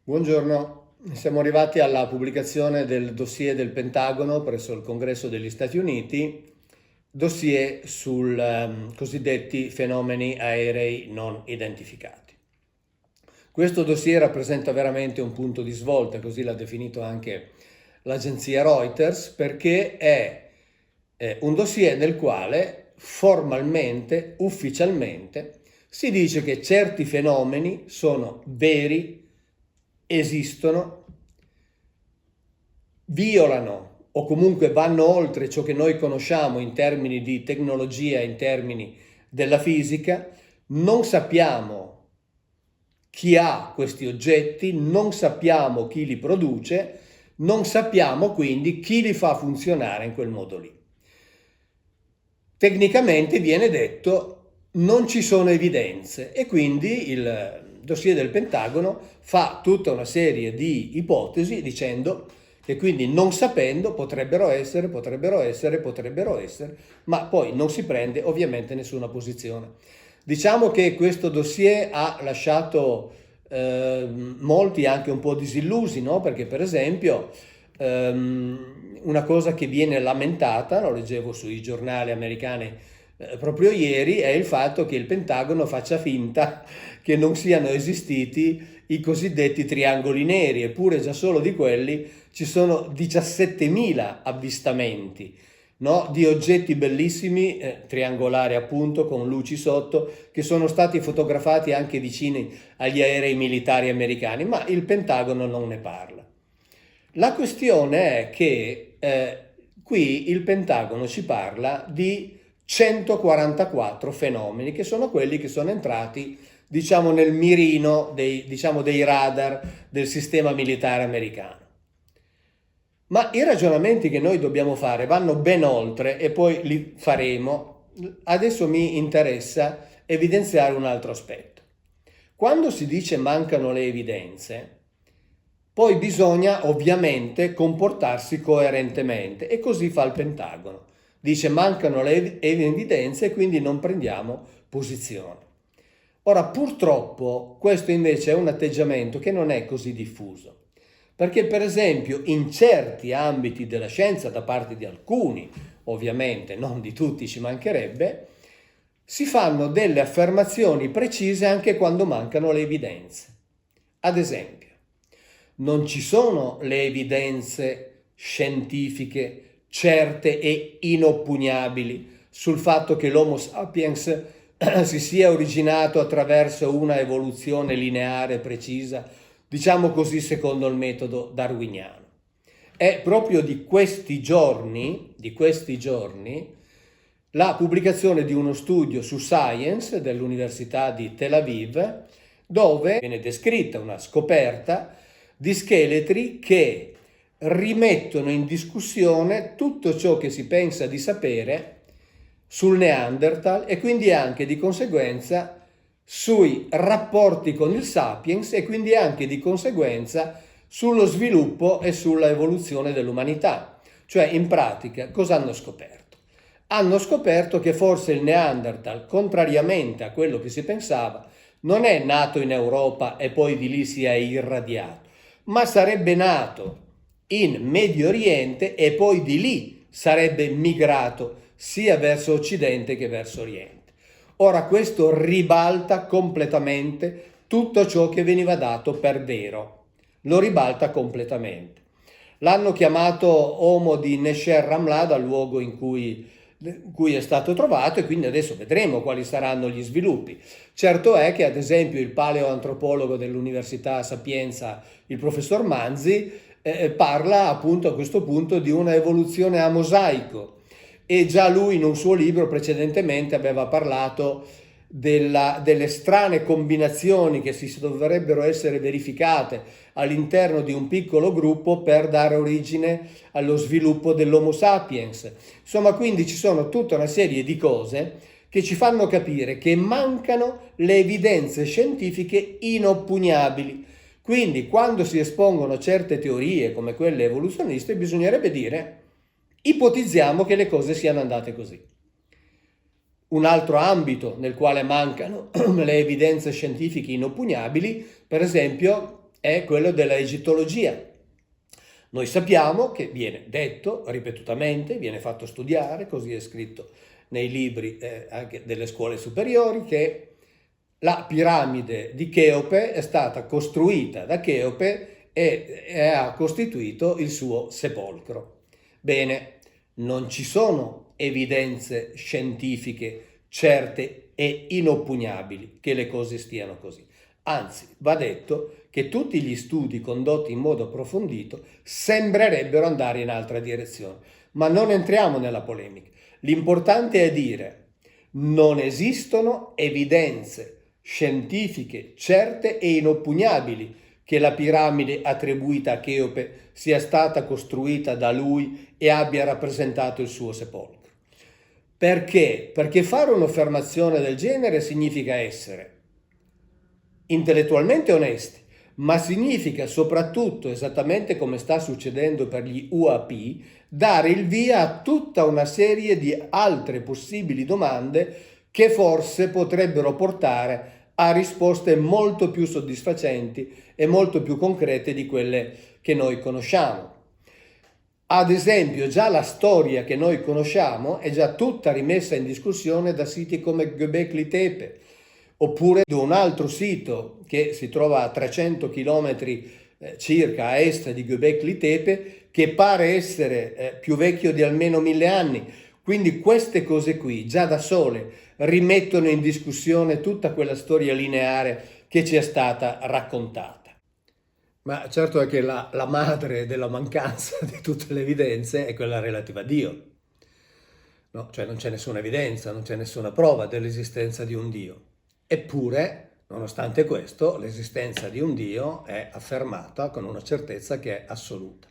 Buongiorno, siamo arrivati alla pubblicazione del dossier del Pentagono presso il Congresso degli Stati Uniti, dossier sul cosiddetti fenomeni aerei non identificati. Questo dossier rappresenta veramente un punto di svolta, così l'ha definito anche l'agenzia Reuters, perché è un dossier nel quale formalmente, ufficialmente, si dice che certi fenomeni sono veri, esistono, violano o comunque vanno oltre ciò che noi conosciamo in termini di tecnologia, in termini della fisica. Non sappiamo chi ha questi oggetti, non sappiamo chi li produce, non sappiamo quindi chi li fa funzionare in quel modo lì. Tecnicamente viene detto non ci sono evidenze e quindi il dossier del Pentagono fa tutta una serie di ipotesi dicendo che quindi non sapendo potrebbero essere, ma poi non si prende ovviamente nessuna posizione. Diciamo che questo dossier ha lasciato molti anche un po' disillusi, no? Perché per esempio una cosa che viene lamentata, lo leggevo sui giornali americani proprio ieri, è il fatto che il Pentagono faccia finta che non siano esistiti i cosiddetti triangoli neri, eppure già solo di quelli ci sono 17.000 avvistamenti, no? Di oggetti bellissimi, triangolari appunto, con luci sotto, che sono stati fotografati anche vicini agli aerei militari americani, ma il Pentagono non ne parla. La questione è che qui il Pentagono ci parla di 144 fenomeni, che sono quelli che sono entrati, diciamo, nel mirino dei radar del sistema militare americano. Ma i ragionamenti che noi dobbiamo fare vanno ben oltre e poi li faremo. Adesso mi interessa evidenziare un altro aspetto. Quando si dice mancano le evidenze, poi bisogna ovviamente comportarsi coerentemente e così fa il Pentagono. Dice mancano le evidenze e quindi non prendiamo posizione. Ora, purtroppo questo invece è un atteggiamento che non è così diffuso, perché per esempio in certi ambiti della scienza, da parte di alcuni, ovviamente non di tutti ci mancherebbe, si fanno delle affermazioni precise anche quando mancano le evidenze. Ad esempio, non ci sono le evidenze scientifiche certe e inoppugnabili sul fatto che l'Homo sapiens si sia originato attraverso una evoluzione lineare precisa, diciamo così, secondo il metodo darwiniano. È proprio di questi giorni, la pubblicazione di uno studio su Science dell'Università di Tel Aviv, dove viene descritta una scoperta di scheletri che rimettono in discussione tutto ciò che si pensa di sapere sul Neanderthal e quindi anche di conseguenza sui rapporti con il Sapiens e quindi anche di conseguenza sullo sviluppo e sulla evoluzione dell'umanità. Cioè, in pratica, cosa hanno scoperto? Hanno scoperto che forse il Neanderthal, contrariamente a quello che si pensava, non è nato in Europa e poi di lì si è irradiato, ma sarebbe nato in Medio Oriente e poi di lì sarebbe migrato sia verso Occidente che verso Oriente. Ora questo ribalta completamente tutto ciò che veniva dato per vero, lo ribalta completamente. L'hanno chiamato Homo di Nesher Ramlah dal luogo in cui è stato trovato e quindi adesso vedremo quali saranno gli sviluppi. Certo è che ad esempio il paleoantropologo dell'Università Sapienza, il professor Manzi, parla appunto a questo punto di una evoluzione a mosaico e già lui in un suo libro precedentemente aveva parlato delle strane combinazioni che si dovrebbero essere verificate all'interno di un piccolo gruppo per dare origine allo sviluppo dell'Homo sapiens. Insomma, quindi ci sono tutta una serie di cose che ci fanno capire che mancano le evidenze scientifiche inoppugnabili. Quindi, quando si espongono certe teorie come quelle evoluzioniste, bisognerebbe dire ipotizziamo che le cose siano andate così. Un altro ambito nel quale mancano le evidenze scientifiche inoppugnabili, per esempio, è quello della egittologia. Noi sappiamo che viene detto ripetutamente, viene fatto studiare, così è scritto nei libri anche delle scuole superiori, che la piramide di Cheope è stata costruita da Cheope e ha costituito il suo sepolcro. Bene, non ci sono evidenze scientifiche certe e inoppugnabili che le cose stiano così. Anzi, va detto che tutti gli studi condotti in modo approfondito sembrerebbero andare in altra direzione, ma non entriamo nella polemica. L'importante è dire: non esistono evidenze scientifiche certe e inoppugnabili che la piramide attribuita a Cheope sia stata costruita da lui e abbia rappresentato il suo sepolcro. Perché? Perché fare un'affermazione del genere significa essere intellettualmente onesti, ma significa soprattutto, esattamente come sta succedendo per gli UAP, dare il via a tutta una serie di altre possibili domande che forse potrebbero portare a risposte molto più soddisfacenti e molto più concrete di quelle che noi conosciamo. Ad esempio, già la storia che noi conosciamo è già tutta rimessa in discussione da siti come Göbekli Tepe, oppure da un altro sito che si trova a 300 km circa a est di Göbekli Tepe, che pare essere più vecchio di almeno 1000 anni. Quindi queste cose qui già da sole rimettono in discussione tutta quella storia lineare che ci è stata raccontata. Ma certo è che la madre della mancanza di tutte le evidenze è quella relativa a Dio. No? Cioè non c'è nessuna evidenza, non c'è nessuna prova dell'esistenza di un Dio. Eppure, nonostante questo, l'esistenza di un Dio è affermata con una certezza che è assoluta.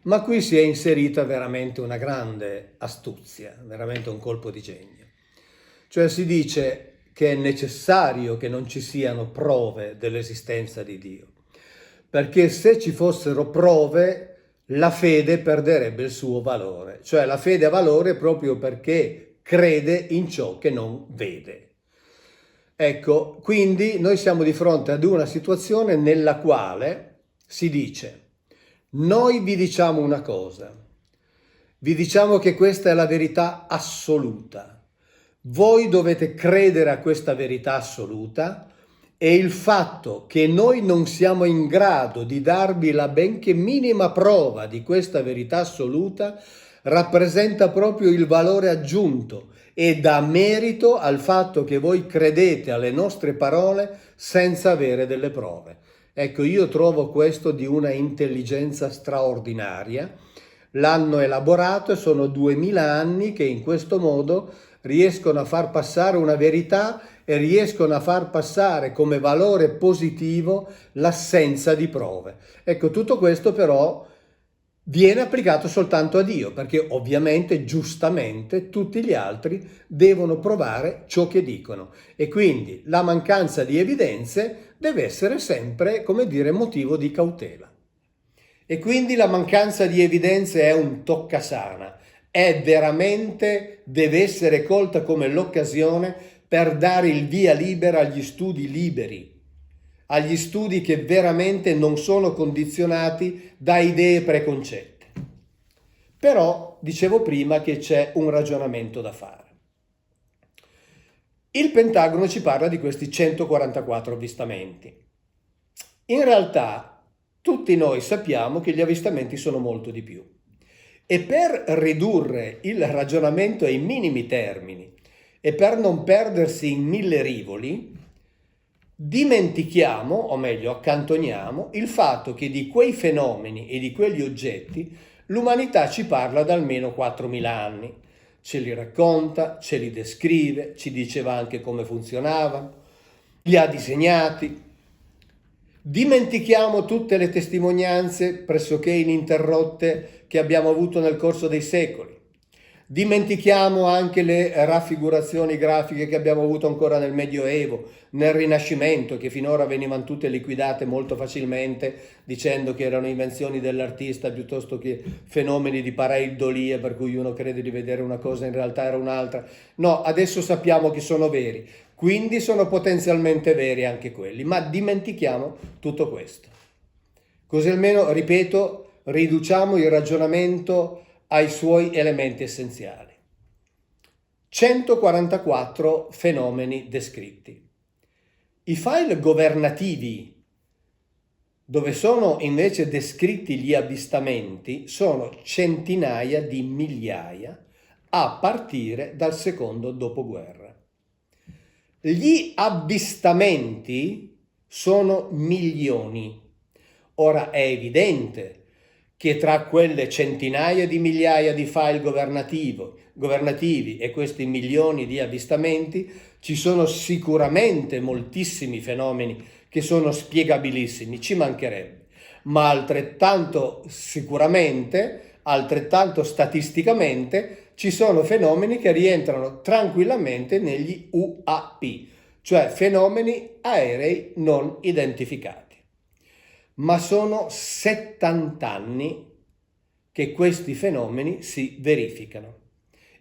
Ma qui si è inserita veramente una grande astuzia, veramente un colpo di genio. Cioè si dice che è necessario che non ci siano prove dell'esistenza di Dio, perché se ci fossero prove la fede perderebbe il suo valore. Cioè la fede ha valore proprio perché crede in ciò che non vede. Ecco, quindi noi siamo di fronte ad una situazione nella quale si dice: noi vi diciamo una cosa, vi diciamo che questa è la verità assoluta, voi dovete credere a questa verità assoluta e il fatto che noi non siamo in grado di darvi la benché minima prova di questa verità assoluta rappresenta proprio il valore aggiunto e dà merito al fatto che voi credete alle nostre parole senza avere delle prove. Ecco, io trovo questo di una intelligenza straordinaria. L'hanno elaborato e sono 2000 anni che in questo modo riescono a far passare una verità e riescono a far passare come valore positivo l'assenza di prove. Ecco, tutto questo però viene applicato soltanto a Dio, perché ovviamente, giustamente, tutti gli altri devono provare ciò che dicono. E quindi la mancanza di evidenze deve essere sempre, come dire, motivo di cautela. E quindi la mancanza di evidenze è un toccasana, è veramente, deve essere colta come l'occasione per dare il via libera agli studi liberi, agli studi che veramente non sono condizionati da idee preconcette. Però dicevo prima che c'è un ragionamento da fare. Il Pentagono ci parla di questi 144 avvistamenti. In realtà tutti noi sappiamo che gli avvistamenti sono molto di più. E per ridurre il ragionamento ai minimi termini e per non perdersi in mille rivoli, dimentichiamo, o meglio accantoniamo, il fatto che di quei fenomeni e di quegli oggetti l'umanità ci parla da almeno 4000 anni. Ce li racconta, ce li descrive, ci diceva anche come funzionavano, li ha disegnati. Dimentichiamo tutte le testimonianze pressoché ininterrotte che abbiamo avuto nel corso dei secoli. Dimentichiamo anche le raffigurazioni grafiche che abbiamo avuto ancora nel Medioevo, nel Rinascimento, che finora venivano tutte liquidate molto facilmente dicendo che erano invenzioni dell'artista piuttosto che fenomeni di pareidolia per cui uno crede di vedere una cosa e in realtà era un'altra. No, adesso sappiamo che sono veri, quindi sono potenzialmente veri anche quelli, ma dimentichiamo tutto questo. Così almeno, ripeto, riduciamo il ragionamento ai suoi elementi essenziali. 144 fenomeni descritti. I file governativi, dove sono invece descritti gli avvistamenti, sono centinaia di migliaia a partire dal secondo dopoguerra. Gli avvistamenti sono milioni. Ora è evidente che tra quelle centinaia di migliaia di file governativi e questi milioni di avvistamenti ci sono sicuramente moltissimi fenomeni che sono spiegabilissimi, ci mancherebbe, ma altrettanto sicuramente, altrettanto statisticamente, ci sono fenomeni che rientrano tranquillamente negli UAP, cioè fenomeni aerei non identificati. Ma sono 70 anni che questi fenomeni si verificano.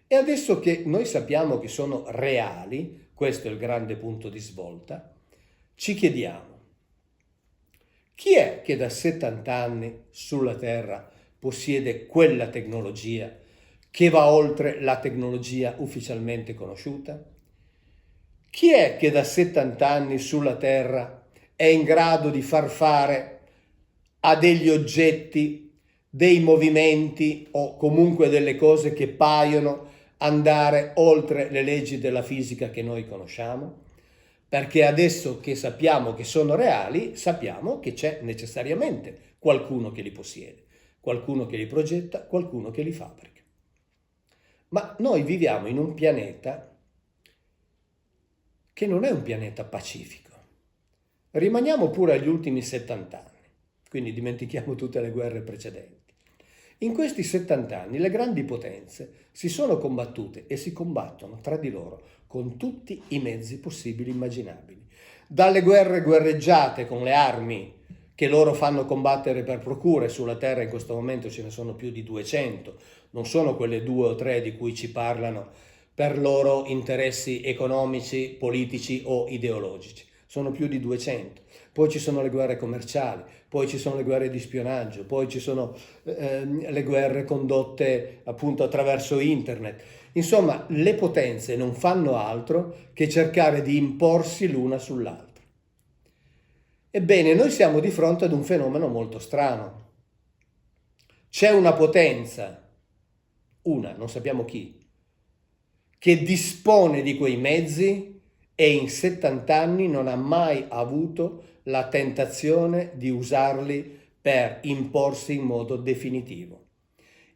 E adesso che noi sappiamo che sono reali, questo è il grande punto di svolta, ci chiediamo, chi è che da 70 anni sulla Terra possiede quella tecnologia che va oltre la tecnologia ufficialmente conosciuta? Chi è che da 70 anni sulla Terra è in grado di far fare a degli oggetti dei movimenti o comunque delle cose che paiono andare oltre le leggi della fisica che noi conosciamo? Perché adesso che sappiamo che sono reali, sappiamo che c'è necessariamente qualcuno che li possiede, qualcuno che li progetta, qualcuno che li fabbrica. Ma noi viviamo in un pianeta che non è un pianeta pacifico. Rimaniamo pure agli ultimi 70 anni, quindi dimentichiamo tutte le guerre precedenti. In questi 70 anni le grandi potenze si sono combattute e si combattono tra di loro con tutti i mezzi possibili e immaginabili. Dalle guerreggiate con le armi che loro fanno combattere per procura, e sulla Terra in questo momento ce ne sono più di 200, non sono quelle 2 o 3 di cui ci parlano per loro interessi economici, politici o ideologici. Sono più di 200. Poi ci sono le guerre commerciali, poi ci sono le guerre di spionaggio, poi ci sono le guerre condotte appunto attraverso internet. Insomma, le potenze non fanno altro che cercare di imporsi l'una sull'altra. Ebbene, noi siamo di fronte ad un fenomeno molto strano. C'è una potenza, non sappiamo chi, che dispone di quei mezzi e in 70 anni non ha mai avuto la tentazione di usarli per imporsi in modo definitivo.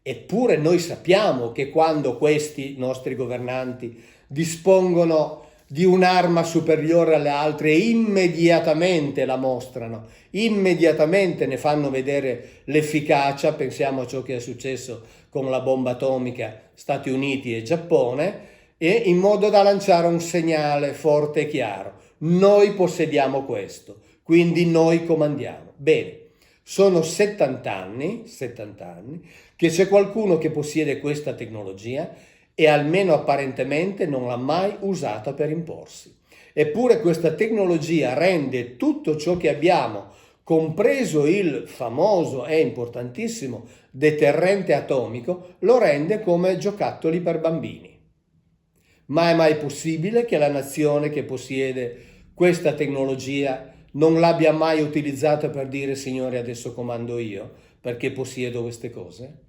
Eppure noi sappiamo che quando questi nostri governanti dispongono di un'arma superiore alle altre, immediatamente la mostrano, immediatamente ne fanno vedere l'efficacia. Pensiamo a ciò che è successo con la bomba atomica Stati Uniti e Giappone, e in modo da lanciare un segnale forte e chiaro: noi possediamo questo, quindi noi comandiamo. Bene, sono 70 anni che c'è qualcuno che possiede questa tecnologia e almeno apparentemente non l'ha mai usata per imporsi. Eppure questa tecnologia rende tutto ciò che abbiamo, compreso il famoso e importantissimo deterrente atomico, lo rende come giocattoli per bambini. Ma è mai possibile che la nazione che possiede questa tecnologia non l'abbia mai utilizzata per dire: signore, adesso comando io, perché possiedo queste cose?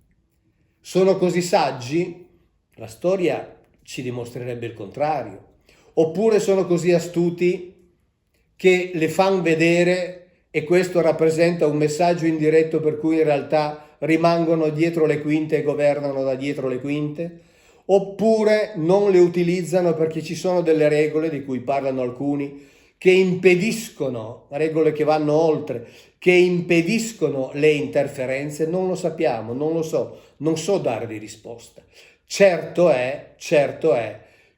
Sono così saggi? La storia ci dimostrerebbe il contrario. Oppure sono così astuti che le fanno vedere e questo rappresenta un messaggio indiretto per cui in realtà rimangono dietro le quinte e governano da dietro le quinte? Oppure non le utilizzano perché ci sono delle regole di cui parlano alcuni che impediscono, regole che vanno oltre, che impediscono le interferenze? Non lo sappiamo, non lo so, non so darvi risposta. Certo è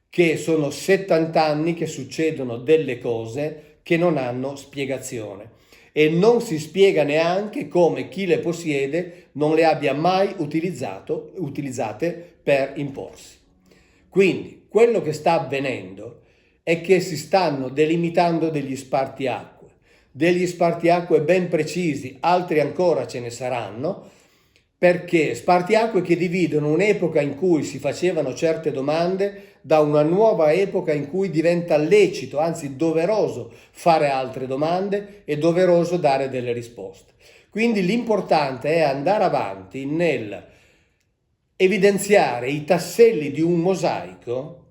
che sono 70 anni che succedono delle cose che non hanno spiegazione e non si spiega neanche come chi le possiede non le abbia mai utilizzate per imporsi. Quindi quello che sta avvenendo è che si stanno delimitando degli spartiacque degli spartiacque ben precisi, altri ancora ce ne saranno, perché spartiacque che dividono un'epoca in cui si facevano certe domande da una nuova epoca in cui diventa lecito, anzi doveroso, fare altre domande e doveroso dare delle risposte. Quindi l'importante è andare avanti nel evidenziare i tasselli di un mosaico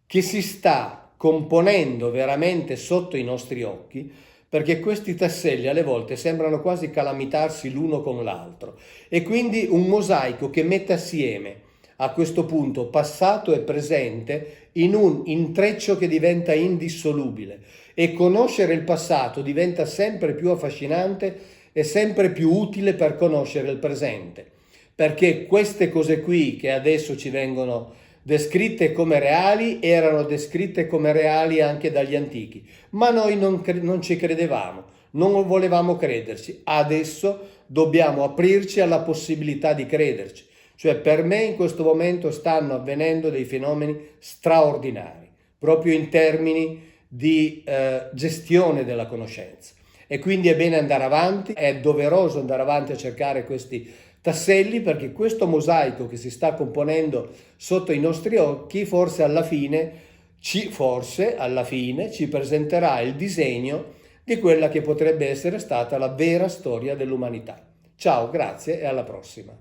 che si sta componendo veramente sotto i nostri occhi, perché questi tasselli alle volte sembrano quasi calamitarsi l'uno con l'altro, e quindi un mosaico che mette assieme a questo punto passato e presente in un intreccio che diventa indissolubile, e conoscere il passato diventa sempre più affascinante e sempre più utile per conoscere il presente, perché queste cose qui che adesso ci vengono descritte come reali erano descritte come reali anche dagli antichi, ma noi non ci credevamo, non volevamo crederci. Adesso dobbiamo aprirci alla possibilità di crederci. Cioè, per me in questo momento stanno avvenendo dei fenomeni straordinari, proprio in termini di gestione della conoscenza. E quindi è bene andare avanti, è doveroso andare avanti a cercare questi tasselli, perché questo mosaico che si sta componendo sotto i nostri occhi forse alla fine ci presenterà il disegno di quella che potrebbe essere stata la vera storia dell'umanità. Ciao, grazie e alla prossima.